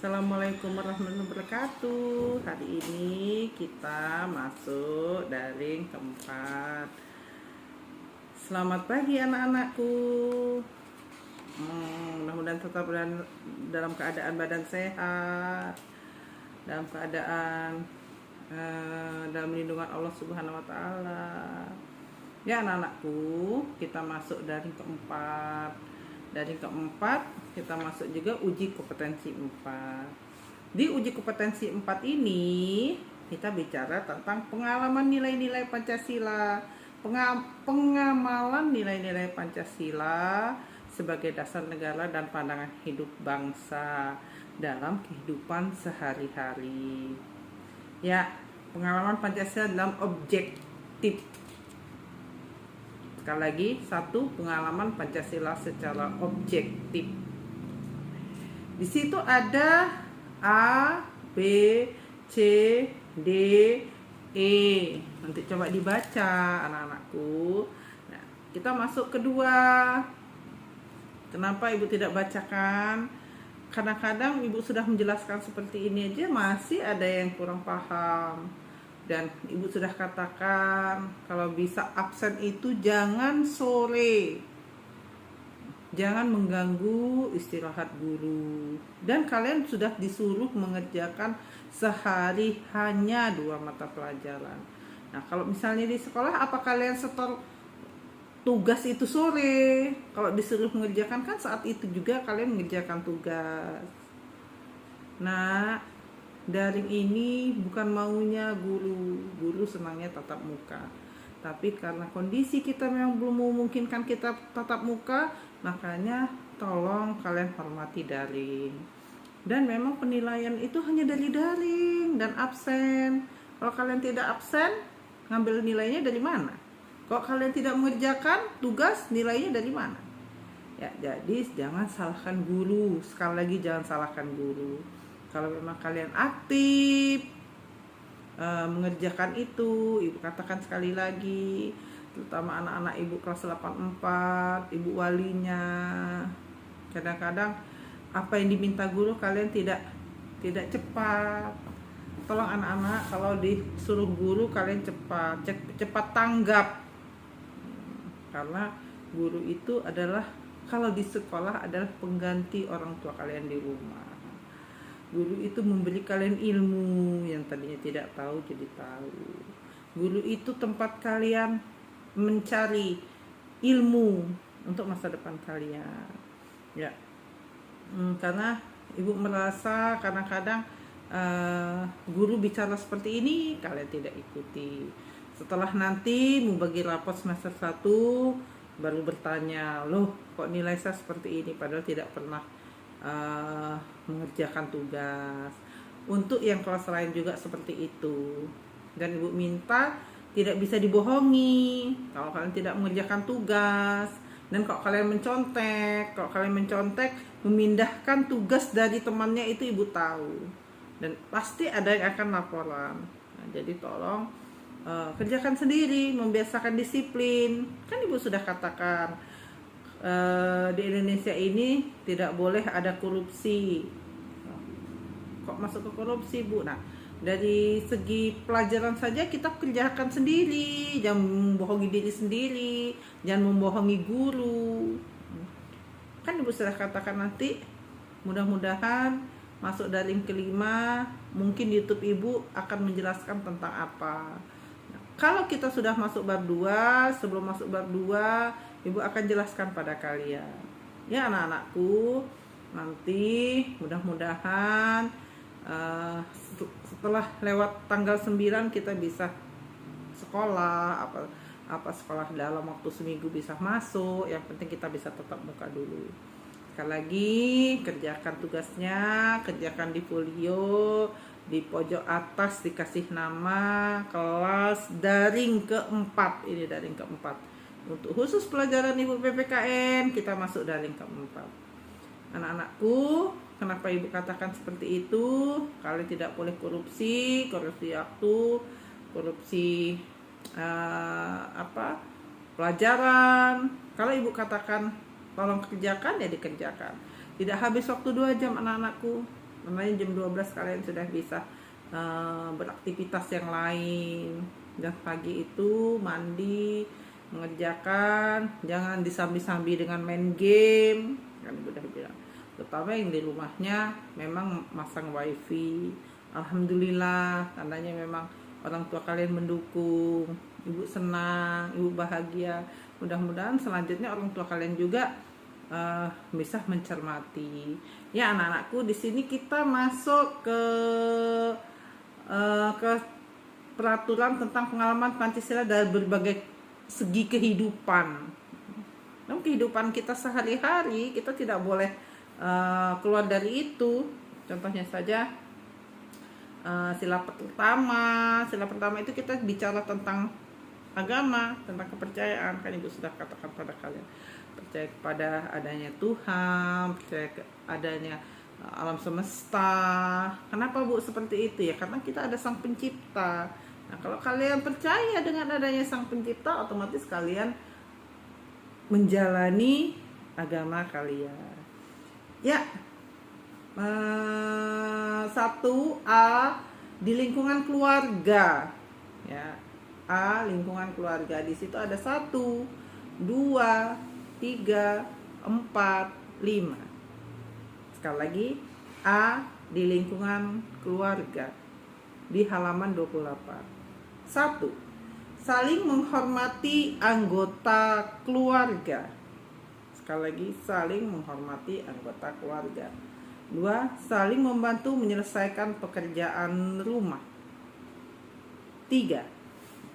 Assalamualaikum warahmatullahi wabarakatuh. Hari ini kita masuk daring keempat. Selamat pagi anak-anakku. Mudah-mudahan tetap dalam keadaan badan sehat, dalam keadaan dalam lindungan Allah Subhanahu wa Ta'ala. Ya anak-anakku, kita masuk daring keempat. Dari keempat kita masuk juga uji kompetensi 4. Di uji kompetensi 4 ini kita bicara tentang pengalaman nilai-nilai Pancasila, pengamalan nilai-nilai Pancasila sebagai dasar negara dan pandangan hidup bangsa dalam kehidupan sehari-hari. Ya, pengalaman Pancasila dalam objektif. Sekali lagi, satu, pengalaman Pancasila secara objektif. Di situ ada A, B, C, D, E. Nanti coba dibaca anak-anakku. Nah, kita masuk kedua. Kenapa ibu tidak bacakan? Kadang-kadang ibu sudah menjelaskan seperti ini aja masih ada yang kurang paham. Dan ibu sudah katakan kalau bisa absen itu jangan sore, jangan mengganggu istirahat guru. Dan kalian sudah disuruh mengerjakan sehari hanya 2 mata pelajaran. Nah, kalau misalnya di sekolah, apa kalian setor tugas itu sore? Kalau disuruh mengerjakan kan saat itu juga kalian mengerjakan tugas. Nah, daring ini bukan maunya guru senangnya tatap muka, tapi karena kondisi kita memang belum memungkinkan kita tatap muka, makanya tolong kalian hormati daring. Dan memang penilaian itu hanya dari daring dan absen. Kalau kalian tidak absen, ngambil nilainya dari mana? Kalau kalian tidak mengerjakan tugas, nilainya dari mana? Ya, jadi jangan salahkan guru. Sekali lagi jangan salahkan guru. Kalau memang kalian aktif mengerjakan itu, ibu katakan sekali lagi, terutama anak-anak ibu kelas 84, ibu walinya, kadang-kadang apa yang diminta guru kalian tidak cepat. Tolong anak-anak, kalau disuruh guru kalian cepat tanggap, karena guru itu adalah, kalau di sekolah adalah pengganti orang tua kalian di rumah. Guru itu memberi kalian ilmu yang tadinya tidak tahu jadi tahu. Guru itu tempat kalian mencari ilmu untuk masa depan kalian. Ya, karena ibu merasa kadang-kadang guru bicara seperti ini kalian tidak ikuti. Setelah nanti mau bagi rapot semester 1 baru bertanya, loh kok nilai saya seperti ini, padahal tidak pernah mengerjakan tugas. Untuk yang kelas lain juga seperti itu. Dan ibu minta tidak bisa dibohongi kalau kalian tidak mengerjakan tugas. Dan kalau kalian mencontek, memindahkan tugas dari temannya itu ibu tahu. Dan pasti ada yang akan laporan. Nah, jadi tolong kerjakan sendiri, membiasakan disiplin. Kan ibu sudah katakan di Indonesia ini tidak boleh ada korupsi. Kok masuk ke korupsi, Bu? Nah, dari segi pelajaran saja kita kerjakan sendiri, jangan membohongi diri sendiri, jangan membohongi guru. Kan ibu sudah katakan nanti mudah-mudahan masuk daring kelima, mungkin YouTube ibu akan menjelaskan tentang apa. Nah, kalau kita sudah masuk bab 2, sebelum masuk bab 2 ibu akan jelaskan pada kalian. Ya anak-anakku, nanti mudah-mudahan setelah lewat tanggal 9 kita bisa sekolah, apa sekolah dalam waktu seminggu bisa masuk. Yang penting kita bisa tatap muka dulu. Sekali lagi, kerjakan tugasnya, kerjakan di folio, di pojok atas dikasih nama kelas daring keempat. Ini daring keempat. Untuk khusus pelajaran ibu PPKN, kita masuk daring keempat. Anak-anakku, kenapa ibu katakan seperti itu? Kalian tidak boleh korupsi waktu, korupsi pelajaran. Kalau ibu katakan tolong kerjakan, ya dikerjakan. Tidak habis waktu 2 jam anak-anakku. Namanya jam 12 kalian sudah bisa beraktivitas yang lain. Dan pagi itu mandi, mengerjakan, jangan disambi-sambi dengan main game, kan ibu udah bilang. Terutama yang di rumahnya memang masang wifi. Alhamdulillah, tandanya memang orang tua kalian mendukung, ibu senang, ibu bahagia. Mudah-mudahan selanjutnya orang tua kalian juga bisa mencermati. Ya anak-anakku, di sini kita masuk ke peraturan tentang pengalaman Pancasila dari berbagai segi kehidupan. Dalam kehidupan kita sehari-hari, kita tidak boleh keluar dari itu. Contohnya saja sila pertama itu kita bicara tentang agama, tentang kepercayaan. Kan ibu sudah katakan pada kalian, percaya kepada adanya Tuhan, percaya adanya alam semesta. Kenapa bu seperti itu? Ya karena kita ada sang pencipta. Nah kalau kalian percaya dengan adanya sang pencipta, otomatis kalian menjalani agama kalian. Ya, 1A di lingkungan keluarga. Ya, A lingkungan keluarga. Di situ ada 1, 2, 3, 4, 5. Sekali lagi, A di lingkungan keluarga. Di halaman 28. 1. Saling menghormati anggota keluarga. Sekali lagi, saling menghormati anggota keluarga. 2. Saling membantu menyelesaikan pekerjaan rumah. 3.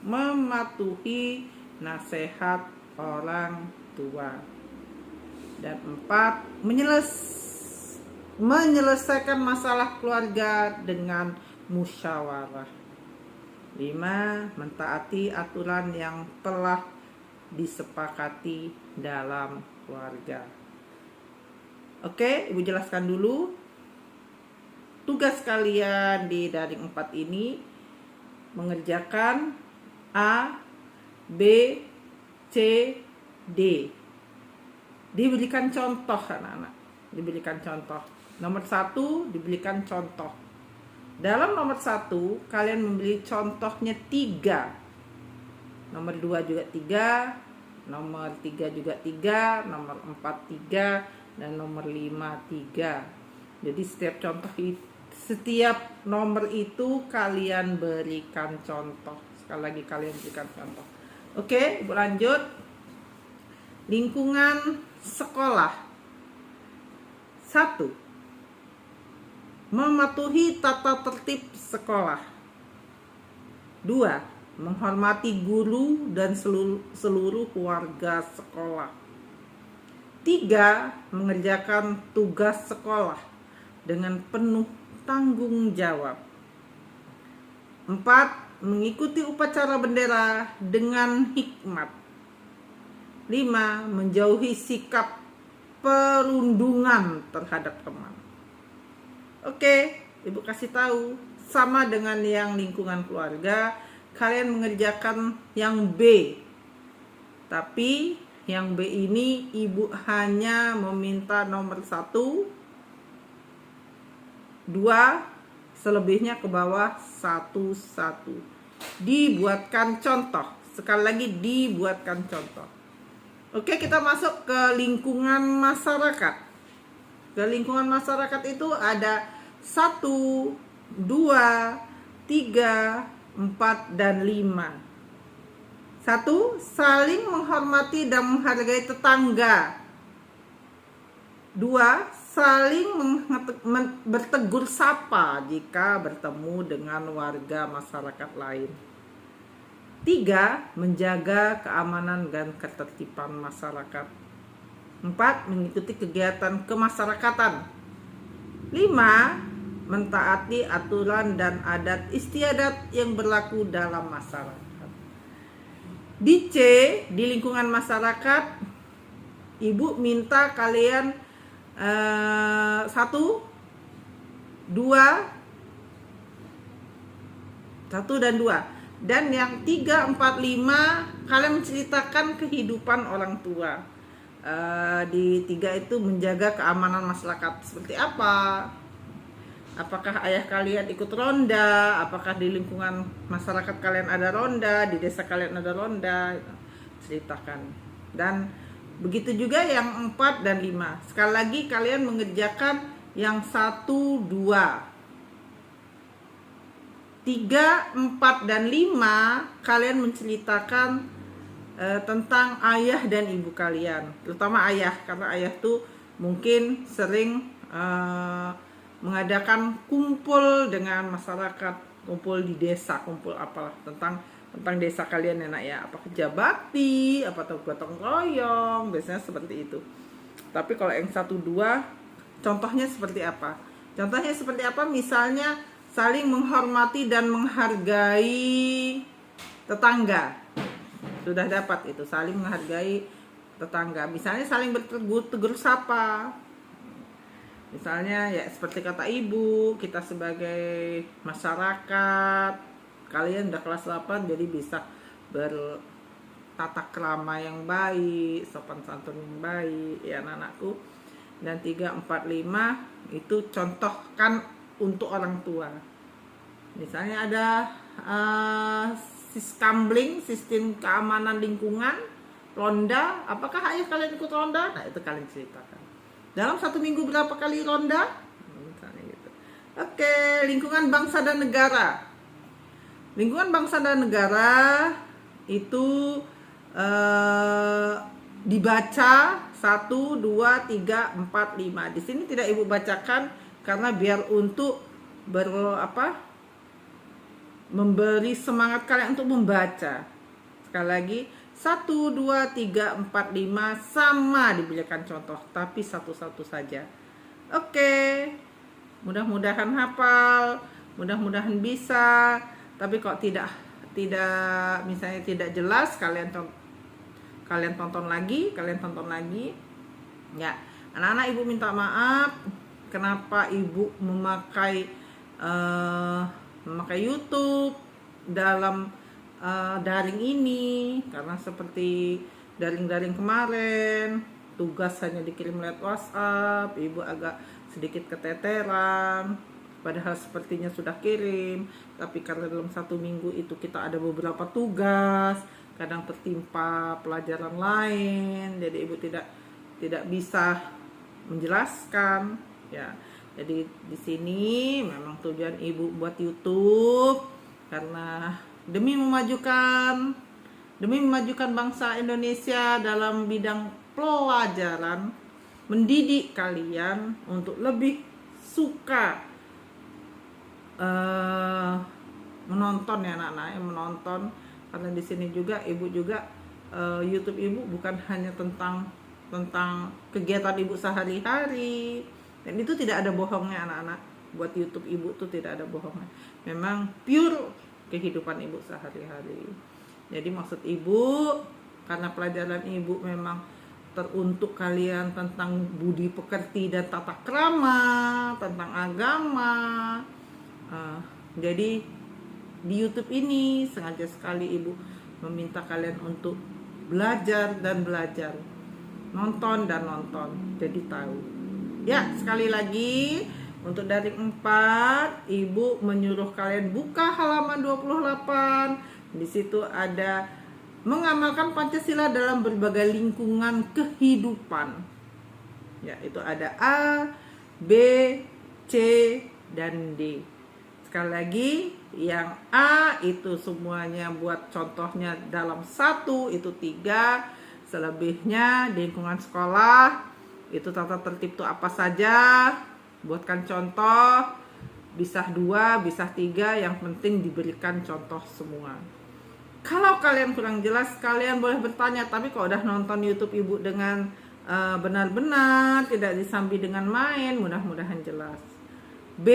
Mematuhi nasihat orang tua. Dan 4. Menyelesaikan masalah keluarga dengan musyawarah. 5. Mentaati aturan yang telah disepakati dalam keluarga. Oke, ibu jelaskan dulu. Tugas kalian di daring 4 ini mengerjakan A, B, C, D. Diberikan contoh anak-anak. Diberikan contoh. Nomor 1 diberikan contoh. Dalam nomor 1 kalian memberi contohnya 3. Nomor 2 juga 3, nomor 3 juga 3, nomor 4 3, dan nomor 5 3. Jadi setiap nomor itu kalian berikan contoh. Sekali lagi kalian berikan contoh. Oke, ibu lanjut. Lingkungan sekolah. 1. Mematuhi tata tertib sekolah. 2. Menghormati guru dan seluruh warga sekolah. 3. Mengerjakan tugas sekolah dengan penuh tanggung jawab. 4. Mengikuti upacara bendera dengan hikmat. 5. Menjauhi sikap perundungan terhadap teman. Oke, ibu kasih tahu, sama dengan yang lingkungan keluarga, kalian mengerjakan yang B. Tapi yang B ini ibu hanya meminta nomor 1, 2, selebihnya ke bawah 1, 1. Dibuatkan contoh. Sekali lagi dibuatkan contoh. Oke, kita masuk ke lingkungan masyarakat. Ke lingkungan masyarakat itu ada 1, 2, 3, 4, dan 5. 1. Saling menghormati dan menghargai tetangga. 2. Saling bertegur sapa jika bertemu dengan warga masyarakat lain. 3. Menjaga keamanan dan ketertiban masyarakat. 4. Mengikuti kegiatan kemasyarakatan. 5. Mentaati aturan dan adat istiadat yang berlaku dalam masyarakat. Di C, di lingkungan masyarakat, ibu minta kalian 1, 2, 1 dan 2. Dan yang 3, 4, 5 kalian menceritakan kehidupan orang tua. Di 3 itu menjaga keamanan masyarakat seperti apa? Apakah ayah kalian ikut ronda? Apakah di lingkungan masyarakat kalian ada ronda? Di desa kalian ada ronda? Ceritakan. Dan begitu juga yang 4 dan 5. Sekali lagi kalian mengerjakan yang 1, 2. 3, 4, dan 5 kalian menceritakan tentang ayah dan ibu kalian, terutama ayah, karena ayah tuh mungkin sering mengadakan kumpul dengan masyarakat, kumpul di desa, kumpul apalah tentang desa kalian ya nak ya, apa kerja bakti, apa atau gotong royong, biasanya seperti itu. Tapi kalau yang 1, 2 contohnya seperti apa? Contohnya seperti apa? Misalnya saling menghormati dan menghargai tetangga. Sudah dapat itu, saling menghargai tetangga. Misalnya saling bertegur sapa. Misalnya ya seperti kata ibu, kita sebagai masyarakat, kalian udah kelas 8 jadi bisa bertata krama yang baik, sopan santun yang baik ya anak-anakku. Dan 3, 4, 5 itu contohkan untuk orang tua. Misalnya ada sistem keamanan lingkungan, ronda. Apakah ayah kalian ikut ronda? Nah itu kalian ceritakan. Dalam 1 minggu berapa kali ronda? Misalnya gitu. Oke, lingkungan bangsa dan negara. Lingkungan bangsa dan negara itu dibaca 1, 2, 3, 4, 5. Di sini tidak ibu bacakan karena biar untuk memberi semangat kalian untuk membaca. Sekali lagi 1, 2, 3, 4, 5 sama diberikan contoh, tapi satu-satu saja. Oke, mudah-mudahan hafal, mudah-mudahan bisa. Tapi kok tidak misalnya tidak jelas, kalian tonton lagi ya. Anak-anak, ibu minta maaf kenapa ibu memakai YouTube dalam daring ini, karena seperti daring-daring kemarin tugas hanya dikirim lewat WhatsApp, ibu agak sedikit keteteran, padahal sepertinya sudah kirim, tapi karena dalam 1 minggu itu kita ada beberapa tugas, kadang tertimpa pelajaran lain, jadi ibu tidak bisa menjelaskan ya. Jadi di sini memang tujuan ibu buat YouTube karena demi memajukan bangsa Indonesia dalam bidang pelajaran, mendidik kalian untuk lebih suka menonton ya anak-anak, menonton. Karena di sini juga ibu juga YouTube ibu bukan hanya tentang kegiatan ibu sehari-hari. Dan itu tidak ada bohongnya anak-anak. Buat YouTube ibu tuh tidak ada bohongnya. Memang pure kehidupan ibu sehari-hari. Jadi maksud ibu, karena pelajaran ibu memang teruntuk kalian tentang budi pekerti dan tata krama, tentang agama. Jadi di YouTube ini sengaja sekali ibu meminta kalian untuk belajar dan belajar. Nonton dan nonton. Jadi tahu. Ya, sekali lagi untuk daring 4, ibu menyuruh kalian buka halaman 28. Di situ ada mengamalkan Pancasila dalam berbagai lingkungan kehidupan. Ya, itu ada A, B, C, dan D. Sekali lagi, yang A itu semuanya buat contohnya dalam 1 itu 3, selebihnya di lingkungan sekolah. Itu tata tertib itu apa saja, buatkan contoh, bisa 2, bisa 3, yang penting diberikan contoh semua. Kalau kalian kurang jelas, kalian boleh bertanya, tapi kalau udah nonton YouTube ibu dengan benar-benar, tidak disambi dengan main, mudah-mudahan jelas. B,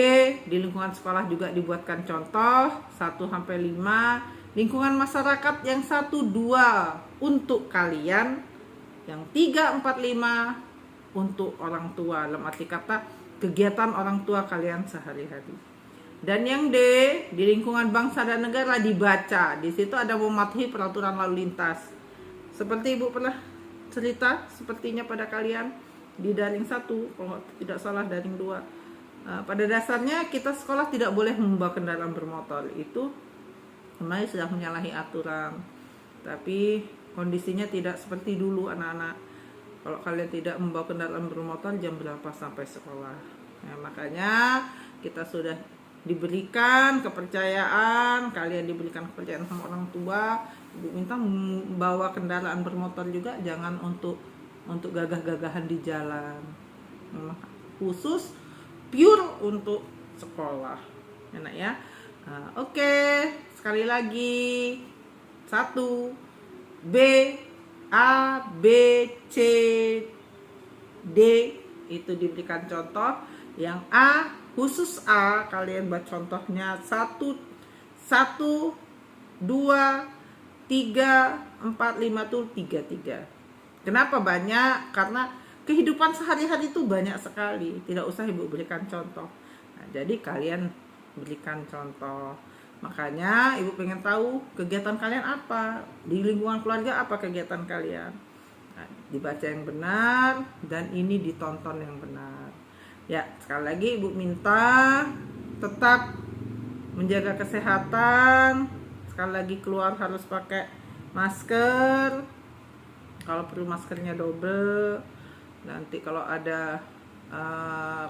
di lingkungan sekolah juga dibuatkan contoh 1-5, lingkungan masyarakat yang 1-2 untuk kalian, yang 3-4-5 untuk orang tua, dalam arti kata kegiatan orang tua kalian sehari-hari. Dan yang D, di lingkungan bangsa dan negara dibaca. Di situ ada mematuhi peraturan lalu lintas. Seperti Ibu pernah cerita sepertinya pada kalian di daring 1, kalau tidak salah daring 2. Pada dasarnya kita sekolah tidak boleh membawa kendaraan bermotor. Itu sebenarnya sudah menyalahi aturan. Tapi kondisinya tidak seperti dulu anak-anak. Kalau kalian tidak membawa kendaraan bermotor, jam berapa sampai sekolah? Nah, makanya kita sudah diberikan kepercayaan, kalian diberikan kepercayaan sama orang tua. Ibu minta membawa kendaraan bermotor juga, jangan untuk gagah-gagahan di jalan. Khusus pure untuk sekolah, enak ya. Oke, sekali lagi 1 B, A, B, C, D itu diberikan contoh. Yang A, khusus A, kalian buat contohnya 1, 2, 3, 4, 5 tuh 3. Kenapa banyak? Karena kehidupan sehari-hari itu banyak sekali. Tidak usah Ibu berikan contoh. Nah, jadi kalian berikan contoh. Makanya Ibu pengen tahu kegiatan kalian apa, di lingkungan keluarga apa kegiatan kalian. Nah, dibaca yang benar dan ini ditonton yang benar. Ya, sekali lagi Ibu minta tetap menjaga kesehatan. Sekali lagi keluar harus pakai masker. Kalau perlu maskernya double. Nanti kalau ada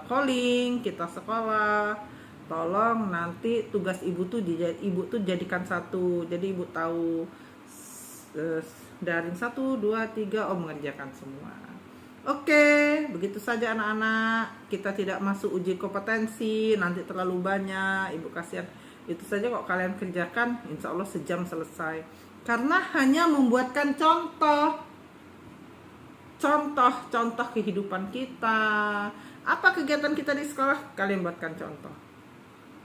calling kita sekolah, tolong nanti tugas Ibu tuh jadikan 1. Jadi Ibu tahu daring 1, 2, 3 mengerjakan semua. Oke, begitu saja anak-anak. Kita tidak masuk uji kompetensi, nanti terlalu banyak, Ibu kasihan. Itu saja kok kalian kerjakan, insya Allah sejam selesai. Karena hanya membuatkan contoh kehidupan kita. Apa kegiatan kita di sekolah? Kalian buatkan contoh.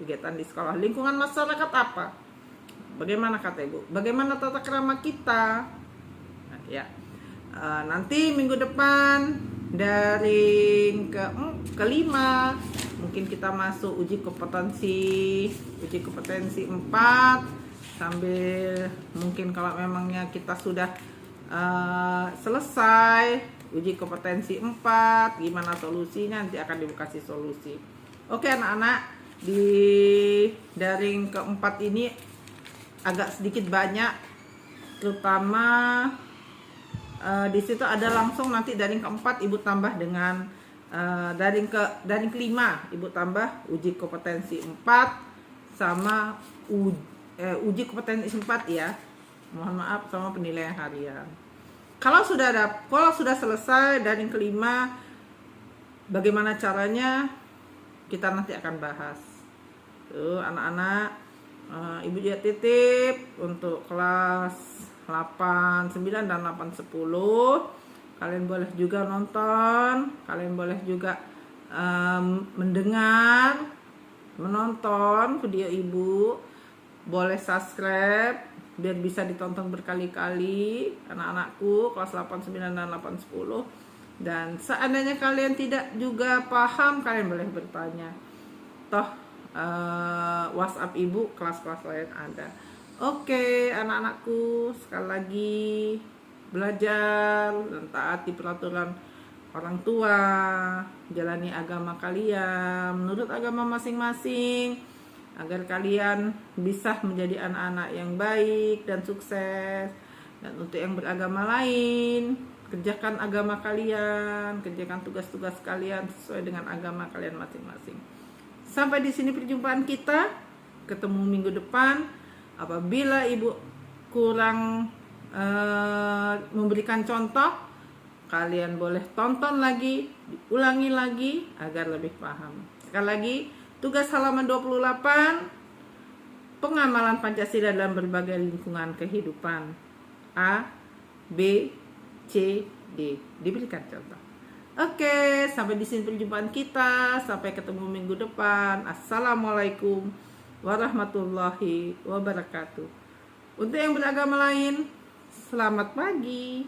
Kegiatan di sekolah, lingkungan masyarakat apa? Bagaimana kata Ibu? Bagaimana tata krama kita? Nah, ya. Nanti minggu depan daring kelima mungkin kita masuk uji kompetensi 4 sambil mungkin kalau memangnya kita sudah selesai uji kompetensi 4, gimana solusinya nanti akan dikasih solusi. Oke anak-anak, di daring keempat ini agak sedikit banyak, terutama di situ ada langsung nanti daring keempat Ibu tambah dengan daring kelima Ibu tambah uji kompetensi 4 sama uji kompetensi 4 ya. Mohon maaf sama penilaian harian. Kalau sudah selesai daring kelima, bagaimana caranya kita nanti akan bahas. Tuh anak-anak, Ibu juga titip untuk kelas 8, 9 dan 8, 10. Kalian boleh juga nonton, kalian boleh juga menonton video Ibu. Boleh subscribe biar bisa ditonton berkali-kali anak-anakku kelas 8, 9 dan 8, 10. Dan seandainya kalian tidak juga paham, kalian boleh bertanya. Toh WhatsApp Ibu kelas-kelas lain ada. Oke, anak-anakku, sekali lagi belajar dan taati peraturan orang tua, jalani agama kalian menurut agama masing-masing agar kalian bisa menjadi anak-anak yang baik dan sukses. Dan untuk yang beragama lain, kerjakan agama kalian, kerjakan tugas-tugas kalian sesuai dengan agama kalian masing-masing. Sampai di sini perjumpaan kita, ketemu minggu depan. Apabila Ibu kurang memberikan contoh, kalian boleh tonton lagi, diulangi lagi agar lebih paham. Sekali lagi, tugas halaman 28, pengamalan Pancasila dalam berbagai lingkungan kehidupan. A, B, C, D. Diberikan contoh. Oke, sampai di sini perjumpaan kita. Sampai ketemu minggu depan. Assalamualaikum warahmatullahi wabarakatuh. Untuk yang beragama lain, selamat pagi.